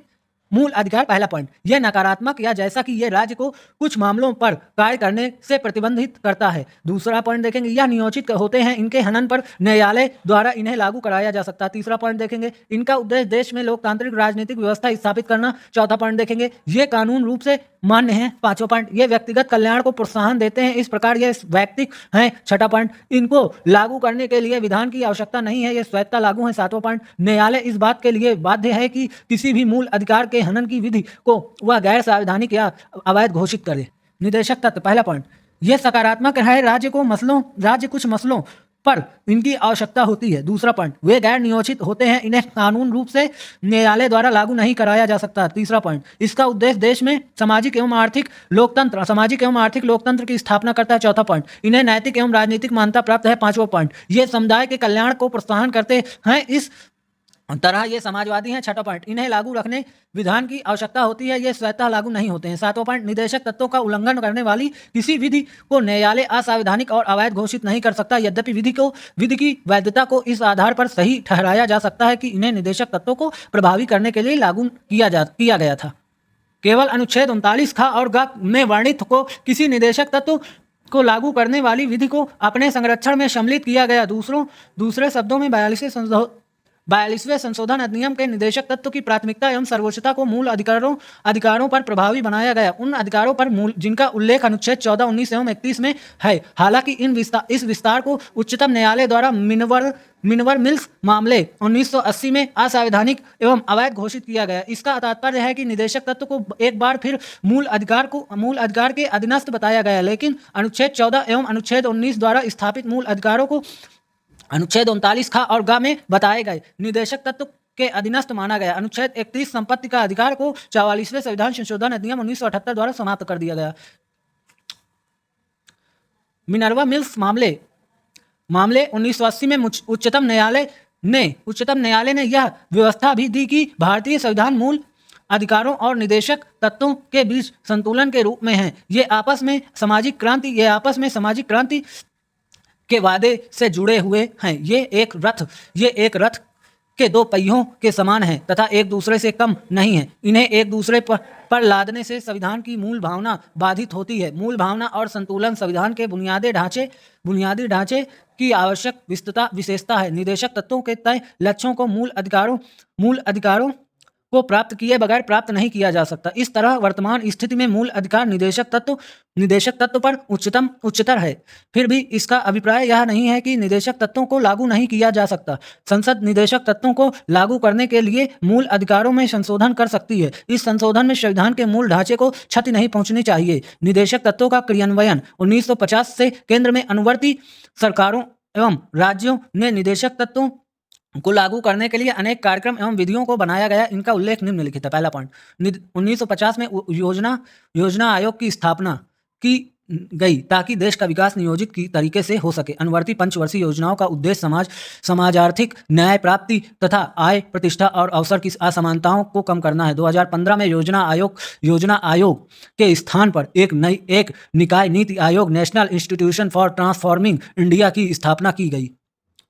S1: मूल अधिकार, पहला पॉइंट, यह नकारात्मक या जैसा कि यह राज्य को कुछ मामलों पर कार्य करने से प्रतिबंधित करता है। दूसरा पॉइंट देखेंगे, यह नियोजित होते हैं, इनके हनन पर न्यायालय द्वारा इन्हें लागू कराया जा सकता है। तीसरा पॉइंट देखेंगे, इनका उद्देश्य देश में लोकतांत्रिक राजनीतिक व्यवस्था स्थापित करना। चौथा पॉइंट देखेंगे, ये कानून रूप से मान्य है। पांचवा पॉइंट, ये व्यक्तिगत कल्याण को प्रोत्साहन देते हैं, इस प्रकार ये वैयक्तिक हैं। छठा पॉइंट, इनको लागू करने के लिए विधान की आवश्यकता नहीं है, ये स्वैच्छा लागू है। सातवां पॉइंट, न्यायालय इस बात के लिए बाध्य है कि किसी भी मूल अधिकार के हनन की विधि को वह गैर संवैधानिक या अवैध घोषित करे। निदेशक तत्व, पहला पॉइंट, यह सकारात्मक है, राज्य कुछ मसलों पर इनकी आवश्यकता होती है। दूसरा पॉइंट, वे गैर नियोजित होते हैं, इन्हें कानून रूप से न्यायालय द्वारा लागू नहीं कराया जा सकता। तीसरा पॉइंट, इसका उद्देश्य देश में सामाजिक एवं आर्थिक लोकतंत्र की स्थापना करता है। चौथा पॉइंट, इन्हें नैतिक एवं राजनीतिक मान्यता प्राप्त है। पांचवा पॉइंट, ये समुदाय के कल्याण को प्रोत्साहन करते हैं, इस तरह ये समाजवादी हैं। छठा पॉइंट, इन्हें लागू रखने विधान की आवश्यकता होती है, ये स्वतः लागू नहीं होते हैं। सातवां पॉइंट, निदेशक तत्वों का उल्लंघन करने वाली किसी विधि को न्यायालय असंवैधानिक और अवैध घोषित नहीं कर सकता, यद्यपि विधि की वैधता को इस आधार पर सही ठहराया जा सकता है कि इन्हें निदेशक तत्वों को प्रभावी करने के लिए लागू किया गया था। केवल अनुच्छेद 39 ख और ग में वर्णित को किसी निदेशक तत्व को लागू करने वाली विधि को अपने संरक्षण में सम्मिलित किया गया। दूसरे शब्दों में 42वें संशोधन अधिनियम के निदेशक तत्व की प्राथमिकता एवं सर्वोच्चता को मूल अधिकारों पर प्रभावी बनाया गया, उन अधिकारों पर जिनका उल्लेख अनुच्छेद 14, 19 एवं 31 में है। हालांकि इस विस्तार को उच्चतम न्यायालय द्वारा मिनवर मिल्स मामले 1980 में असंवैधानिक एवं अवैध घोषित किया गया। इसका तात्पर्य है कि निदेशक तत्व को एक बार फिर मूल अधिकार के अधीनस्थ बताया गया, लेकिन अनुच्छेद 14 एवं अनुच्छेद 19 द्वारा स्थापित मूल अधिकारों को अनुच्छेद 39 ख और ग में बताए गए निदेशक तत्व के अधीनस्थ माना गया। अनुच्छेद 31 संपत्ति का अधिकार को 44वें संविधान संशोधन अधिनियम 1978 द्वारा समाप्त कर दिया गया। मिनर्वा मिल्स मामले 1980 में उच्चतम न्यायालय ने यह व्यवस्था भी दी कि भारतीय संविधान मूल अधिकारों और निदेशक तत्वों के बीच संतुलन के रूप में है। ये आपस में सामाजिक क्रांति के वादे से जुड़े हुए हैं। ये एक रथ के दो पहियों के समान हैं तथा एक दूसरे से कम नहीं है। इन्हें एक दूसरे पर लादने से संविधान की मूल भावना बाधित होती है। मूल भावना और संतुलन संविधान के बुनियादी ढांचे की आवश्यक विशेषता है। निदेशक तत्वों के तय लक्ष्यों को मूल अधिकारों को प्राप्त किए बगैर प्राप्त नहीं किया जा सकता। इस तरह वर्तमान स्थिति में मूल अधिकार निदेशक तत्व पर उच्चतर है। फिर भी इसका अभिप्राय यह नहीं है कि निदेशक तत्वों को लागू नहीं किया जा सकता। संसद निदेशक तत्वों को लागू करने के लिए मूल अधिकारों में संशोधन कर सकती है। इस संशोधन में संविधान के मूल ढांचे को क्षति नहीं पहुंचनी चाहिए। निदेशक तत्वों का क्रियान्वयन 1950 से केंद्र में अनुवर्ती सरकारों एवं राज्यों ने निदेशक तत्वों को लागू करने के लिए अनेक कार्यक्रम एवं विधियों को बनाया गया। इनका उल्लेख निम्नलिखित है। पहला पॉइंट, 1950 में योजना आयोग की स्थापना की गई ताकि देश का विकास नियोजित की तरीके से हो सके। अनुवर्ती पंचवर्षीय योजनाओं का उद्देश्य समाज आर्थिक न्याय प्राप्ति तथा आय प्रतिष्ठा और अवसर की असमानताओं को कम करना है। 2015 में योजना आयोग के स्थान पर एक निकाय NITI Aayog national institution for transforming India की स्थापना की गई।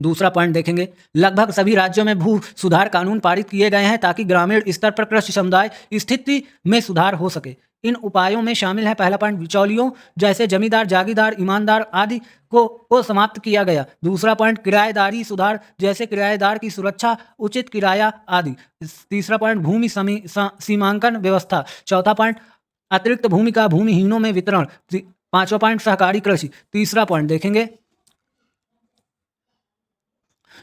S1: दूसरा पॉइंट देखेंगे, लगभग सभी राज्यों में भू सुधार कानून पारित किए गए हैं ताकि ग्रामीण स्तर पर कृषि समुदाय स्थिति में सुधार हो सके। इन उपायों में शामिल है, पहला पॉइंट, बिचौलियों जैसे जमींदार, जागीरदार, ईमानदार आदि को समाप्त किया गया। दूसरा पॉइंट, किराएदारी सुधार जैसे किराएदार की सुरक्षा, उचित किराया आदि। तीसरा पॉइंट, भूमि सीमांकन व्यवस्था। चौथा पॉइंट, अतिरिक्त भूमि का भूमिहीनों में वितरण। पांचवा पॉइंट, सहकारी कृषि। तीसरा पॉइंट देखेंगे,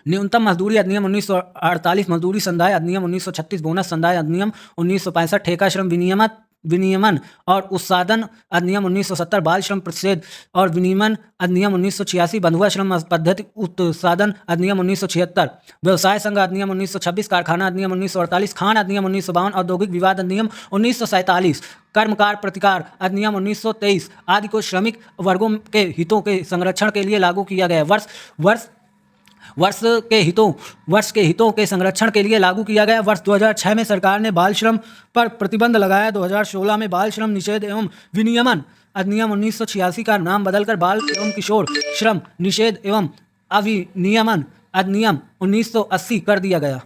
S1: न्यूनतम मजदूरी अधिनियम 1948, मजदूरी संदाय अधिनियम 1936, बोनस संदाय अधिनियम 1965, ठेका श्रम विनियमन और उत्सादन अधिनियम 1970, बाल श्रम प्रतिषेध और विनियमन अधिनियम 1986, बंधुआ श्रम पद्धति उत्सादन अधिनियम 1976, व्यवसाय संघ अधिनियम 1926, कारखाना अधिनियम 1948, खान अधिनियम 1952, औद्योगिक विवाद अधिनियम 1947, कर्मकार प्रतिकार अधिनियम 1923 आदि को श्रमिक वर्गों के हितों के संरक्षण के लिए लागू किया गया। वर्ष के हितों के संरक्षण के लिए लागू किया गया। वर्ष 2006 में सरकार ने बाल श्रम पर प्रतिबंध लगाया। 2016 में बाल श्रम निषेध एवं विनियमन अधिनियम 1986 का नाम बदलकर बाल एवं किशोर श्रम निषेध एवं अविनियमन अधिनियम 1980 कर दिया गया।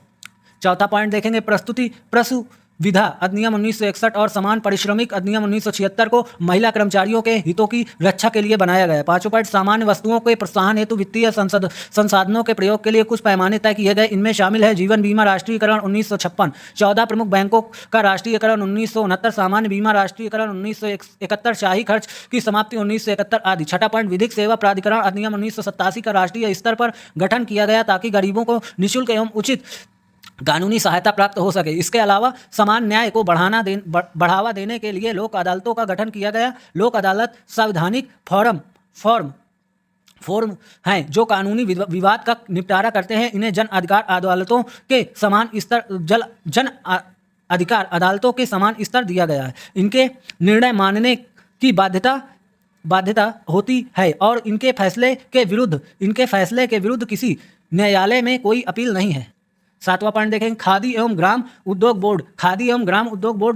S1: चौथा पॉइंट देखेंगे, प्रसु विधा अधिनियम 1961 और समान परिश्रमिक अधिनियम 1976 को महिला कर्मचारियों के हितों की रक्षा के लिए बनाया गया। पांचों पॉइंट, सामान्य वस्तुओं के प्रोत्साहन हेतु वित्तीय संसाधनों के प्रयोग के लिए कुछ पैमाने तय किए गए। इनमें शामिल है जीवन बीमा राष्ट्रीयकरण 1956, 14 प्रमुख बैंकों का राष्ट्रीयकरण 1969, सामान्य बीमा राष्ट्रीयकरण 1971, शाही खर्च की समाप्ति 1971 आदि। छठा पॉइंट, विधिक सेवा प्राधिकरण अधिनियम 1987 का राष्ट्रीय स्तर पर गठन किया गया ताकि गरीबों को निःशुल्क एवं उचित कानूनी सहायता प्राप्त हो सके। इसके अलावा समान न्याय को बढ़ावा देने के लिए लोक अदालतों का गठन किया गया। लोक अदालत संवैधानिक फोरम हैं जो कानूनी विवाद का निपटारा करते हैं। इन्हें जन अधिकार अदालतों के अदालतों के समान स्तर दिया गया है। इनके निर्णय मानने की बाध्यता होती है और इनके फैसले के विरुद्ध किसी न्यायालय में कोई अपील नहीं है। सातवां पॉइंट देखेंगे, खादी एवं ग्राम उद्योग बोर्ड,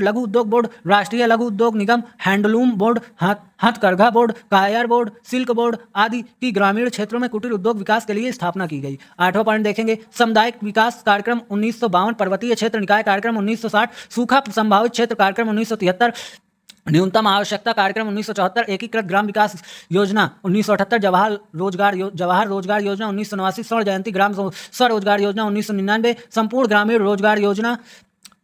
S1: लघु उद्योग बोर्ड, राष्ट्रीय लघु उद्योग निगम, हैंडलूम बोर्ड, हथकरघा बोर्ड, कायर बोर्ड, सिल्क बोर्ड आदि की ग्रामीण क्षेत्रों में कुटीर उद्योग विकास के लिए स्थापना की गई। आठवां पॉइंट देखेंगे, सामुदायिक विकास कार्यक्रम 1952, पर्वतीय क्षेत्र निकाय कार्यक्रम 1960, सूखा संभावित क्षेत्र कार्यक्रम 1973, न्यूनतम आवश्यकता कार्यक्रम 1974, एकीकृत ग्राम विकास योजना 1978, जवाहर रोजगार योजना 1989, स्वर्ण जयंती ग्राम स्वरोजगार योजना 1999, संपूर्ण ग्रामीण रोजगार योजना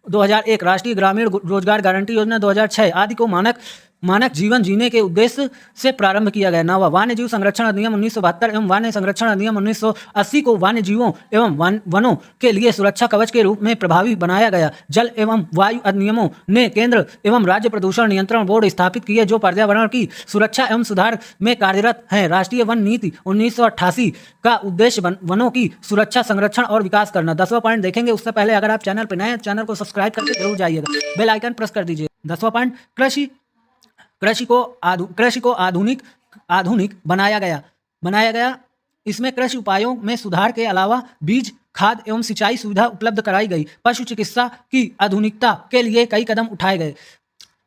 S1: 2001, राष्ट्रीय ग्रामीण रोजगार गारंटी योजना 2006 आदि को मानक जीवन जीने के उद्देश्य से प्रारंभ किया गया। नवा, वन्य जीव संरक्षण अधिनियम 1972 एवं वन्य संरक्षण अधिनियम 1980 को वन्य जीवों एवं वनों के लिए सुरक्षा कवच के रूप में प्रभावी बनाया गया। जल एवं वायु अधिनियमों ने केंद्र एवं राज्य प्रदूषण नियंत्रण बोर्ड स्थापित किए जो पर्यावरण की सुरक्षा एवं सुधार में कार्यरत हैं। राष्ट्रीय वन नीति 1988 का उद्देश्य वनों की सुरक्षा, संरक्षण और विकास करना। 10वां पॉइंट देखेंगे, उससे पहले अगर आप चैनल पर नए हैं, चैनल को सब्सक्राइब करके जरूर जाइएगा, बेल आइकन प्रेस कर दीजिए। 10वां पॉइंट, कृषि को आधुनिक बनाया गया। इसमें कृषि उपायों में सुधार के अलावा बीज, खाद एवं सिंचाई सुविधा उपलब्ध कराई गई। पशु चिकित्सा की आधुनिकता के लिए कई कदम उठाए गए।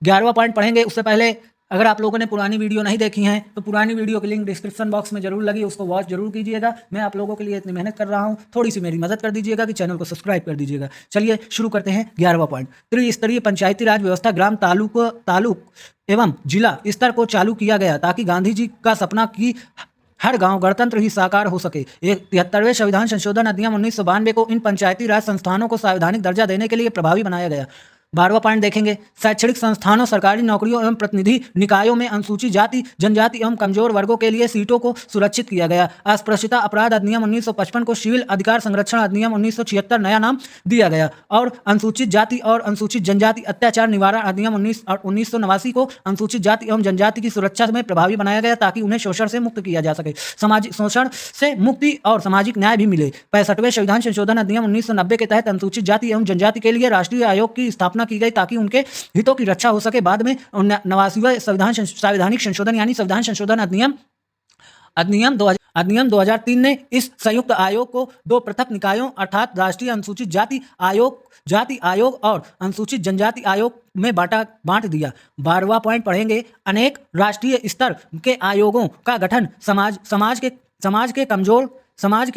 S1: 11वां पॉइंट पढ़ेंगे, उससे पहले अगर आप लोगों ने पुरानी वीडियो नहीं देखी हैं तो पुरानी वीडियो की लिंक डिस्क्रिप्शन बॉक्स में जरूर लगी, उसको वॉच जरूर कीजिएगा। मैं आप लोगों के लिए इतनी मेहनत कर रहा हूं, थोड़ी सी मेरी मदद कर दीजिएगा कि चैनल को सब्सक्राइब कर दीजिएगा। चलिए शुरू करते हैं। 11वां पॉइंट, त्रिस्तरीय पंचायती राज व्यवस्था ग्राम, तालुक एवं जिला स्तर को चालू किया गया ताकि गांधी जी का सपना की हर गांव गणतंत्र ही साकार हो सके। 73वें संविधान संशोधन अधिनियम 1992 को इन पंचायती राज संस्थानों को संवैधानिक दर्जा देने के लिए प्रभावी बनाया गया। 12वां पॉइंट देखेंगे, शैक्षणिक संस्थानों, सरकारी नौकरियों एवं प्रतिनिधि निकायों में अनुसूचित जाति, जनजाति एवं कमजोर वर्गों के लिए सीटों को सुरक्षित किया गया। अस्पृश्यता अपराध अधिनियम 1955 को सिविल अधिकार संरक्षण अधिनियम 1976 नया नाम दिया गया और अनुसूचित जाति और अनुसूचित जनजाति अत्याचार निवारण अधिनियम 1989 को अनुसूचित जाति एवं जनजाति की सुरक्षा में प्रभावी बनाया गया ताकि उन्हें शोषण से मुक्त किया जा सके, सामाजिक शोषण से मुक्ति और सामाजिक न्याय भी मिले। 65वें संविधान संशोधन अधिनियम 1990 के तहत अनुसूचित जाति एवं जनजाति के लिए राष्ट्रीय आयोग की स्थापना घोषणा की गई ताकि उनके हितों की रक्षा हो सके। बाद में 89वां संवैधानिक संशोधन यानी संविधान संशोधन अधिनियम 2003 ने इस संयुक्त आयोग को 2 पृथक निकायों अर्थात राष्ट्रीय अनुसूचित जाति आयोग और अनुसूचित जनजाति आयोग में बांट दिया। 12वां पॉइंट पढ़ेंगे, अनेक राष्ट्रीय स्तर के आयोगों का गठन समाज के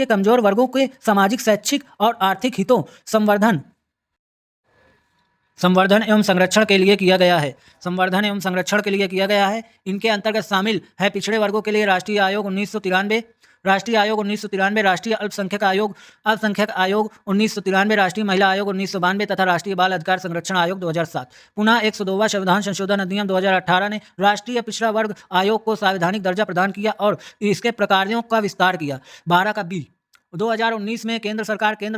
S1: कमजोर वर्गों के सामाजिक, शैक्षिक और आर्थिक हितों संवर्धन एवं संरक्षण के लिए किया गया है। इनके अंतर्गत शामिल है पिछड़े वर्गों के लिए राष्ट्रीय आयोग 1993, राष्ट्रीय अल्पसंख्यक आयोग 1993, राष्ट्रीय महिला आयोग 1992 तथा राष्ट्रीय बाल अधिकार संरक्षण आयोग 2007। पुनः 102वां संविधान संशोधन अधिनियम 2018 ने राष्ट्रीय पिछड़ा वर्ग आयोग को संवैधानिक दर्जा प्रदान किया और इसके प्रकारों का विस्तार किया। 12 का बी 2019 में केंद्र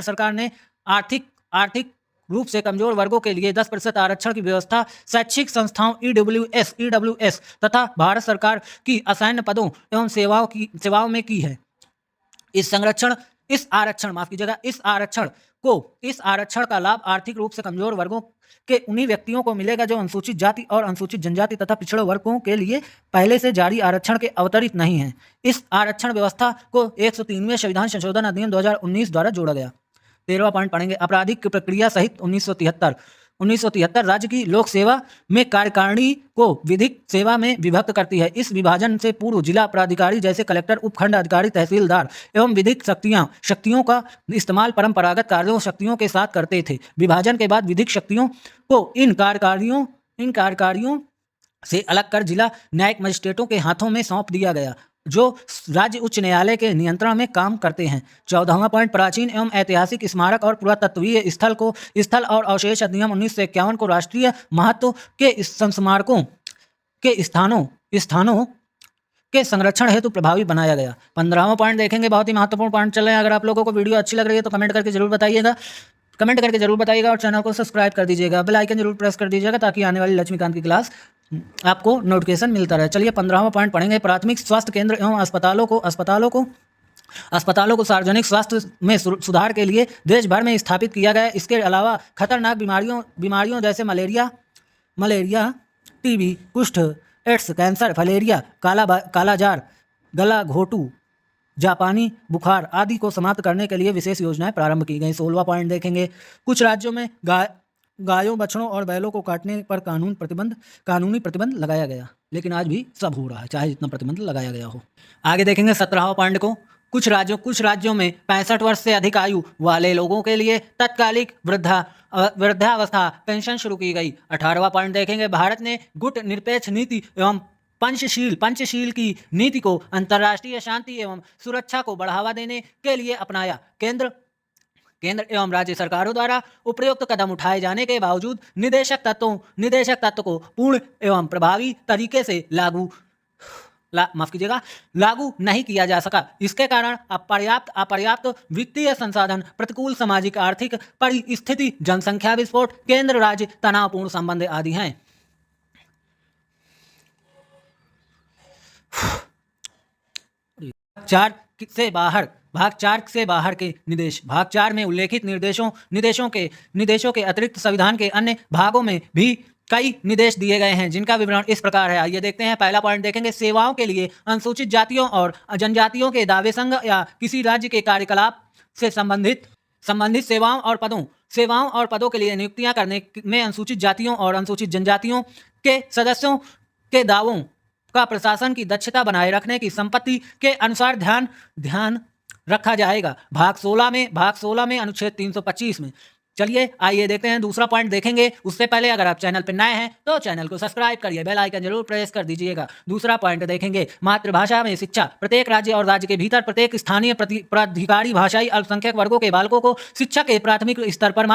S1: सरकार ने आर्थिक रूप से कमजोर वर्गों के लिए 10% आरक्षण की व्यवस्था शैक्षिक संस्थाओं ईडब्ल्यूएस तथा भारत सरकार की असैन्य पदों एवं सेवाओं में की है। इस आरक्षण का लाभ आर्थिक रूप से कमजोर वर्गों के उन्हीं व्यक्तियों को मिलेगा जो अनुसूचित जाति और अनुसूचित जनजाति तथा पिछड़े वर्गों के लिए पहले से जारी आरक्षण के अवतरित नहीं है। इस आरक्षण व्यवस्था को 103वें संविधान संशोधन अधिनियम 2019 द्वारा जोड़ा गया। 13वां पॉइंट पढ़ेंगे, आपराधिक प्रक्रिया सहित 1973 राज्य की लोक सेवा में कार्यकारिणी को विधिक सेवा में विभक्त करती है। इस विभाजन से पूर्व जिला प्राधिकारी जैसे कलेक्टर, उपखंड अधिकारी, तहसीलदार एवं विधिक शक्तियों का इस्तेमाल परंपरागत कार्यों शक्तियों के साथ करते थे। विभाजन के बाद विधिक शक्तियों को इन कार्यकारियों से अलग कर जिला न्यायिक मजिस्ट्रेटों के हाथों में सौंप दिया गया जो राज्य उच्च न्यायालय के नियंत्रण में काम करते हैं। 14वां पॉइंट, प्राचीन एवं ऐतिहासिक स्मारक और पुरातत्वीय स्थल और अवशेष अधिनियम 1951 को राष्ट्रीय महत्व के स्मारकों के स्थानों के संरक्षण हेतु प्रभावी बनाया गया। 15वां पॉइंट देखेंगे, बहुत ही महत्वपूर्ण पॉइंट चल रहे हैं। अगर आप लोगों को वीडियो अच्छी लग रही है तो कमेंट करके जरूर बताइएगा और चैनल को सब्सक्राइब कर दीजिएगा, बेल आइकन जरूर प्रेस कर दीजिएगा ताकि आने वाली लक्ष्मीकांत की क्लास आपको नोटिफिकेशन मिलता रहे। चलिए 15वां पॉइंट पढ़ेंगे, प्राथमिक स्वास्थ्य केंद्र एवं अस्पतालों को सार्वजनिक स्वास्थ्य में सुधार के लिए देश भर में स्थापित किया गया। इसके अलावा खतरनाक बीमारियों जैसे मलेरिया, टीबी, कुष्ठ, एड्स, कैंसर, फलेरिया, कालाजार, गला घोटू, जापानी बुखार आदि को समाप्त करने के लिए विशेष योजनाएं प्रारंभ की गई। 16वां पॉइंट देखेंगे, कुछ राज्यों में गायों, बछड़ों और बैलों को काटने पर कानूनी प्रतिबंध लगाया गया, लेकिन आज भी सब हो रहा है चाहे जितना प्रतिबंध लगाया गया हो। आगे देखेंगे 17वां पॉइंट को, कुछ राज्यों में 65 वर्ष से अधिक आयु वाले लोगों के लिए तत्कालिक वृद्धावस्था पेंशन शुरू की गई। 18वां पॉइंट देखेंगे, भारत ने गुट निरपेक्ष नीति एवं पंचशील की नीति को अंतर्राष्ट्रीय शांति एवं सुरक्षा को बढ़ावा देने के लिए अपनाया। केंद्र एवं राज्य सरकारों द्वारा उपयुक्त कदम उठाए जाने के बावजूद निदेशक तत्व को पूर्ण एवं प्रभावी तरीके से लागू नहीं किया जा सका। इसके कारण अपर्याप्त वित्तीय संसाधन, प्रतिकूल सामाजिक आर्थिक परिस्थिति, जनसंख्या विस्फोट, केंद्र राज्य तनावपूर्ण संबंध आदि हैं। भाग 4 से बाहर के निदेश। भाग 4 में उल्लेखित निदेशों के अतिरिक्त संविधान के अन्य भागों में भी कई निर्देश दिए गए हैं जिनका विवरण इस प्रकार है। आइए देखते हैं। पहला पॉइंट देखेंगे, सेवाओं के लिए अनुसूचित जातियों और जनजातियों के दावे संघ या किसी राज्य के कार्यकलाप से संबंधित सेवाओं और पदों के लिए नियुक्तियां करने में अनुसूचित जातियों और अनुसूचित जनजातियों के सदस्यों के दावों का प्रशासन की दक्षता बनाए रखने की संपत्ति के अनुसार ध्यान रखा जाएगा। भाग 16 में अनुच्छेद 325 में। चलिए आइए देखते हैं। दूसरा पॉइंट देखेंगे, उससे पहले अगर आप चैनल पर नए हैं तो चैनल को सब्सक्राइब करिए, बेल आइकन जरूर प्रेस कर दीजिएगा। दूसरा पॉइंट देखेंगे, मातृभाषा में शिक्षा। प्रत्येक राज्य और राज्य के भीतर प्रत्येक स्थानीय प्राधिकारी भाषाई अल्पसंख्यक वर्गों के बालकों को शिक्षा के प्राथमिक स्तर पर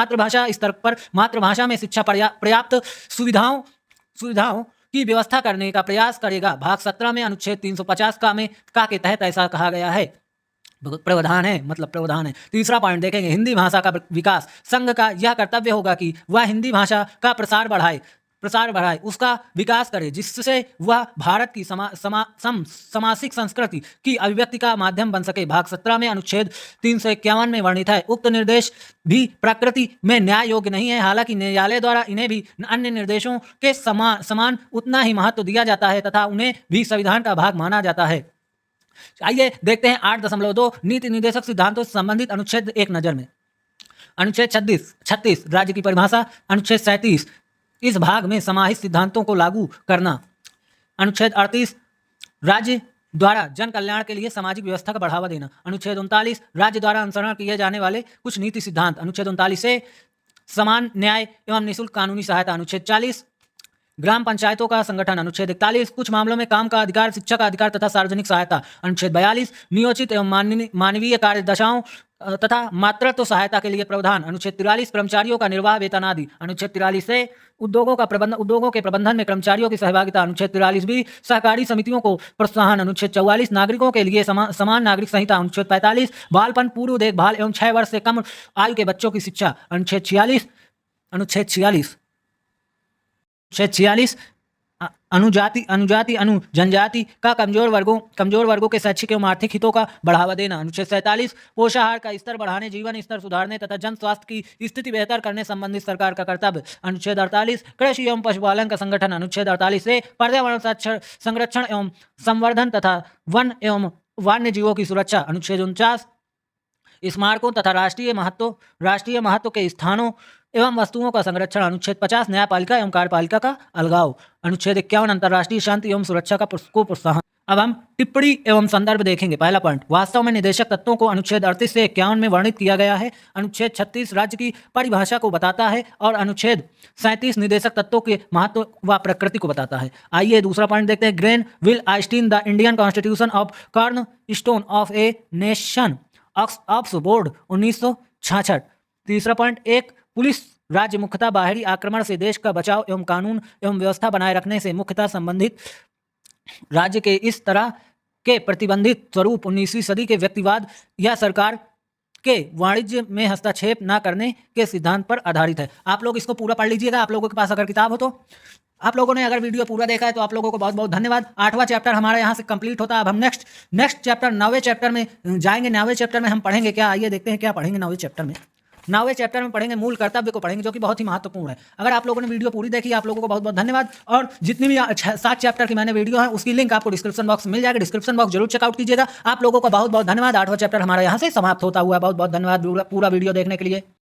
S1: मातृभाषा में शिक्षा पर्याप्त सुविधाओं की व्यवस्था करने का प्रयास करेगा। भाग 17 में अनुच्छेद 350 के तहत ऐसा कहा गया है, प्रावधान है। तीसरा पॉइंट देखेंगे, हिंदी भाषा का विकास। संघ का यह कर्तव्य होगा कि वह हिंदी भाषा का प्रसार बढ़ाए प्रसार बढ़ाए, उसका विकास करे, जिससे वह भारत की सामासिक संस्कृति की अभिव्यक्ति का माध्यम बन सके। भाग 17 में अनुच्छेद 351 में वर्णित है, उक्त निर्देश भी प्रकृति में न्याय योग्य नहीं है, हालांकि न्यायालय द्वारा इन्हें भी अन्य निर्देशों के समान उतना ही महत्व दिया जाता है तथा उन्हें भी संविधान का भाग माना जाता है। आइए देखते हैं 8.2 नीति निर्देशक सिद्धांतों से संबंधित अनुच्छेद एक नजर में। अनुच्छेद 36 राज्य की परिभाषा। अनुच्छेद 37 इस भाग में समाहित सिद्धांतों को लागू करना। अनुच्छेद 38 राज्य द्वारा जन कल्याण के लिए सामाजिक व्यवस्था का बढ़ावा देना। अनुच्छेद 39 राज्य द्वारा अनुसरण किए जाने वाले कुछ नीति सिद्धांत। अनुच्छेद 39 से समान न्याय एवं निःशुल्क कानूनी सहायता। अनुच्छेद 40 ग्राम पंचायतों का संगठन। अनुच्छेद 41 कुछ मामलों में काम का अधिकार, शिक्षा का अधिकार तथा सार्वजनिक सहायता। अनुच्छेद 42 नियोजित एवं मानवीय कार्य दशाओं तथा मातृत्व सहायता के लिए प्रावधान। अनुच्छेद 43 कर्मचारियों का निर्वाह वेतन आदि। अनुच्छेद 43 से उद्योगों के प्रबंधन में कर्मचारियों की सहभागिता। अनुच्छेद 43 भी सहकारी समितियों को प्रोत्साहन। अनुच्छेद 44 नागरिकों के लिए समान नागरिक संहिता। अनुच्छेद 45 बालपन पूर्व देखभाल एवं 6 वर्ष से कम आयु के बच्चों की शिक्षा। अनुच्छेद 46 अनुजाति जनजाति का कमजोर वर्गों के शैक्षिक एवं आर्थिक हितों का बढ़ावा देना। अनुच्छेद 47 पोषाहार का स्तर बढ़ाने, जीवन स्तर सुधारने तथा जन स्वास्थ्य की स्थिति बेहतर करने संबंधित सरकार का कर्तव्य। अनुच्छेद 48 कृषि एवं पशुपालन का संगठन। अनुच्छेद 48 से पर्यावरण संरक्षण एवं संवर्धन तथा वन एवं वन्य जीवों की सुरक्षा। अनुच्छेद 49 स्मारकों तथा राष्ट्रीय महत्व के स्थानों एवं वस्तुओं का संरक्षण। अनुच्छेद 50 न्यायपालिका एवं कार्यपालिका का अलगाव। अनुच्छेद 51 अंतर्राष्ट्रीय शांति एवं सुरक्षा को प्रोत्साहन। अब हम टिप्पणी एवं संदर्भ देखेंगे। पहला पॉइंट, वास्तव में निदेशक तत्वों को अनुच्छेद 38 से 51 में वर्णित किया गया है। अनुच्छेद 36 राज्य की परिभाषा को बताता है और अनुच्छेद 37 निदेशक तत्वों के महत्व व प्रकृति को बताता है। आइए दूसरा पॉइंट देखते हैं। Grain will Einstein the Indian constitution of corn stone of a nation Oxford 1966। तीसरा पॉइंट, एक पुलिस राज्य मुख्यतः बाहरी आक्रमण से देश का बचाव एवं कानून एवं व्यवस्था बनाए रखने से मुख्यतः संबंधित राज्य के इस तरह के प्रतिबंधित स्वरूप 19वीं सदी के व्यक्तिवाद या सरकार के वाणिज्य में हस्तक्षेप न करने के सिद्धांत पर आधारित है। आप लोग इसको पूरा पढ़ लीजिएगा। आप लोगों के पास अगर किताब हो तो आप लोगों ने अगर वीडियो पूरा देखा है तो आप लोगों को बहुत बहुत धन्यवाद। 8वां चैप्टर हमारा यहाँ से कंप्लीट होता है। अब हम नेक्स्ट चैप्टर 9वें चैप्टर में जाएंगे। 9वें चैप्टर में हम पढ़ेंगे क्या, आइए देखते हैं क्या पढ़ेंगे 9वें चैप्टर में। 9वें चैप्टर में पढ़ेंगे मूल कर्तव्य को पढ़ेंगे, जो कि बहुत ही महत्वपूर्ण है। अगर आप लोगों ने वीडियो पूरी देखी, आप लोगों को बहुत बहुत धन्यवाद। और जितनी भी 7 चैप्टर की मैंने वीडियो है उसकी लिंक आपको डिस्क्रिप्शन बॉक्स में मिल जाएगा। डिस्क्रिप्शन बॉक्स जरूर चेकआउट कीजिएगा। आप लोगों का बहुत बहुत धन्यवाद। 8वां चैप्टर हमारा यहाँ से समाप्त होता हुआ है। बहुत बहुत धन्यवाद पूरा वीडियो देखने के लिए।